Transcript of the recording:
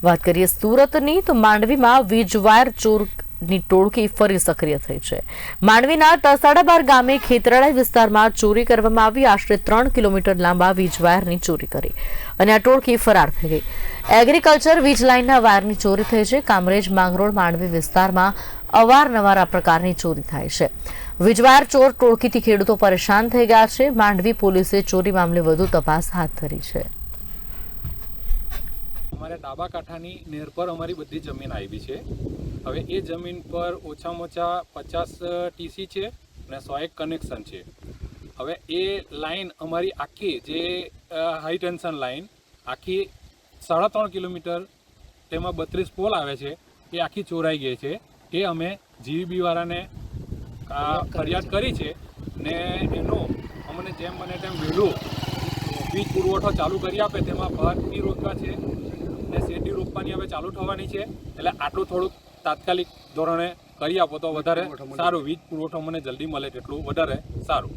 વાત કરીએ સુરતની તો માંડવીમાં વીજ વાયર ચોરની ટોળકી ફરી સક્રિય થઈ છે। માંડવીના તસાડાબાર ગામે ખેતરાળા વિસ્તારમાં ચોરી કરવામાં આવી। આશરે 3 કિલોમીટર લાંબા વીજ વાયરની ચોરી કરી અને આ ટોળકી ફરાર થઈ ગઈ। એગ્રીકલ્ચર વીજ લાઇનના વાયરની ચોરી થઈ છે। કામરેજ માંગરોળ માંડવી વિસ્તારમાં અવારનવાર આ પ્રકારની ચોરી થાય છે। વીજવાયર ચોર ટોળકીથી ખેડૂતો પરેશાન થઈ ગયા છે। માંડવી પોલીસે ચોરી મામલે વધુ તપાસ હાથ ધરી છે। અમારે ડાબા કાંઠાની નેર પર અમારી બધી જમીન આવી છે। હવે એ જમીન પર ઓછામાં ઓછા 50 ટીસી છે અને 101 કનેક્શન છે। હવે એ લાઈન અમારી આખી જે હાઈ ટેન્શન લાઈન આખી 3.5 કિલોમીટર તેમાં 32 પોલ આવે છે એ આખી ચોરાઈ ગઈ છે। એ અમે જીવીબી વાળાને ફરિયાદ કરી છે ને એનું અમને જેમ બને તેમ વહેલું વીજ પુરવઠો ચાલુ કરી આપે તેમાં ભાતની રોકવા છે ને શેરડી રોપવાની હવે ચાલુ થવાની છે। એટલે આટલું થોડુંક તાત્કાલિક ધોરણે કરી આપો તો વધારે સારું। વીજ પુરવઠો મને જલ્દી મળે તેટલું વધારે સારું।